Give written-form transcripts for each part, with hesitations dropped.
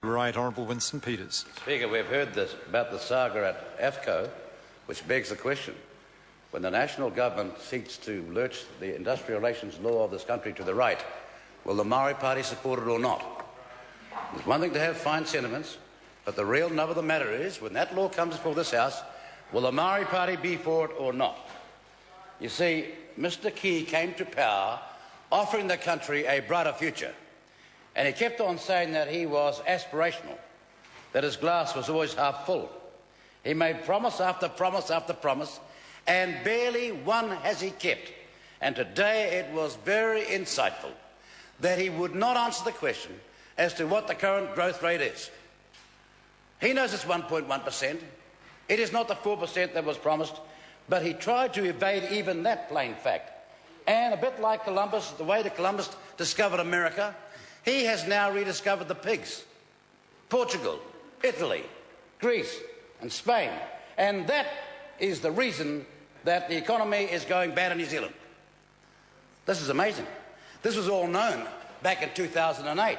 Right Honourable Winston Peters. Speaker, we've heard this about the saga at AFCO, which begs the question. When the national government seeks to lurch the industrial relations law of this country to the right, will the Maori Party support it or not? It's one thing to have fine sentiments, but the real nub of the matter is, when that law comes before this House, will the Maori Party be for it or not? You see, Mr Key came to power offering the country a brighter future. And he kept on saying that he was aspirational, that his glass was always half full. He made promise after promise after promise, and barely one has he kept. And today it was very insightful that he would not answer the question as to what the current growth rate is. He knows it's 1.1%. It is not the 4% that was promised, but he tried to evade even that plain fact. And a bit like Columbus, the way that Columbus discovered America, he has now rediscovered the pigs. Portugal, Italy, Greece and Spain. And that is the reason that the economy is going bad in New Zealand. This is amazing. This was all known back in 2008,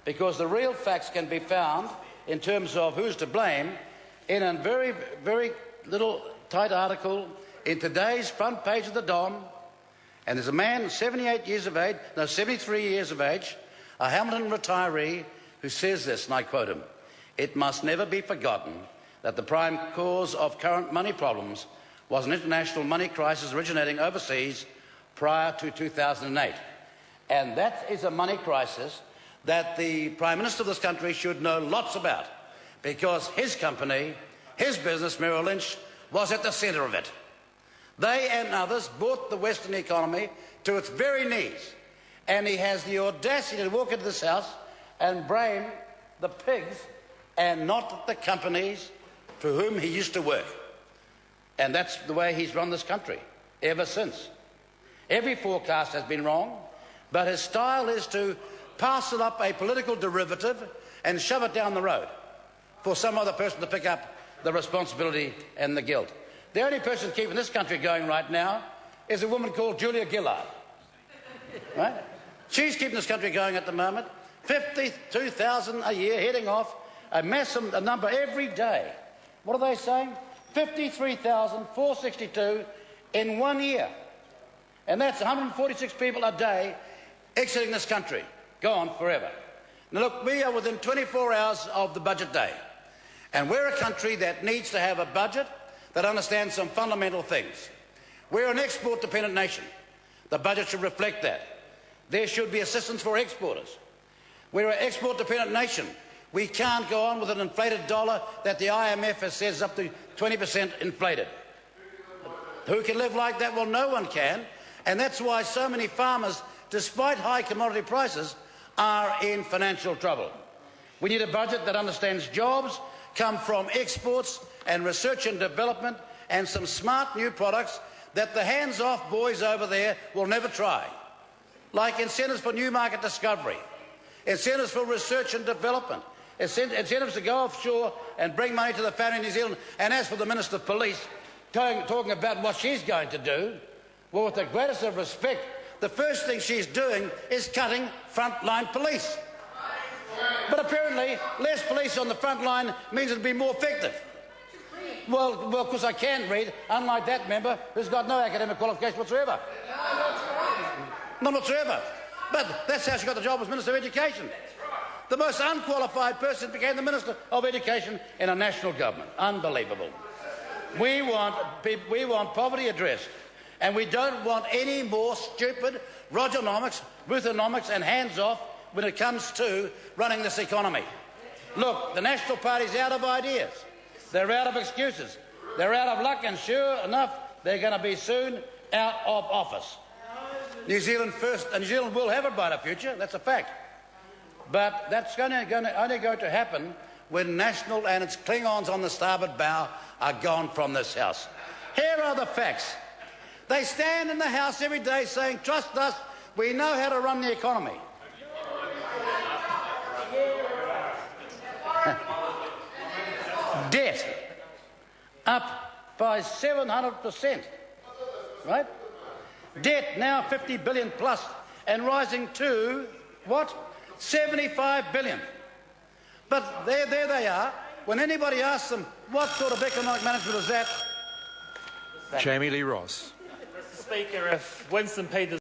because the real facts can be found in terms of who's to blame in a very, very little tight article in today's front page of the Don. And there's a man 73 years of age, a Hamilton retiree, who says this, and I quote him: "It must never be forgotten that the prime cause of current money problems was an international money crisis originating overseas prior to 2008. And that is a money crisis that the Prime Minister of this country should know lots about, because his company, his business, Merrill Lynch, was at the centre of it. They and others brought the Western economy to its very knees. And he has the audacity to walk into this House and blame the pigs and not the companies for whom he used to work. And that's the way he's run this country ever since. Every forecast has been wrong, but his style is to parcel up a political derivative and shove it down the road for some other person to pick up the responsibility and the guilt. The only person keeping this country going right now is a woman called Julia Gillard. Right? She's keeping this country going at the moment. 52,000 a year, heading off, a massive number every day. What are they saying? 53,462 in 1 year. And that's 146 people a day exiting this country, gone forever. Now look, we are within 24 hours of the budget day. And we're a country that needs to have a budget that understands some fundamental things. We're an export-dependent nation. The budget should reflect that. There should be assistance for exporters. We're an export-dependent nation. We can't go on with an inflated dollar that the IMF has said is up to 20% inflated. Who can live like that? Well, no one can. And that's why so many farmers, despite high commodity prices, are in financial trouble. We need a budget that understands jobs come from exports and research and development and some smart new products that the hands-off boys over there will never try. Like incentives for new market discovery, incentives for research and development, incentives to go offshore and bring money to the family in New Zealand. And as for the Minister of Police, talking about what she's going to do, well, with the greatest of respect, the first thing she's doing is cutting frontline police. But apparently, less police on the front line means it'll be more effective. Well, of course I can read, unlike that member who's got no academic qualification whatsoever. None whatsoever. But that's how she got the job as Minister of Education. The most unqualified person became the Minister of Education in a national government. Unbelievable. We want poverty addressed. And we don't want any more stupid Rogernomics, Ruthernomics and hands-off when it comes to running this economy. Look, the National Party's out of ideas. They're out of excuses. They're out of luck, and sure enough, they're going to be soon out of office. New Zealand first, and New Zealand will have a brighter future, that's a fact. But that's only going to happen when National and its Klingons on the starboard bow are gone from this House. Here are the facts. They stand in the House every day saying, "Trust us, we know how to run the economy." Debt up by 700%, right? Debt now 50 billion plus and rising to, what? 75 billion. But there they are. When anybody asks them, what sort of economic management is that? Jamie Lee Ross. Mr. Speaker, if Winston Peters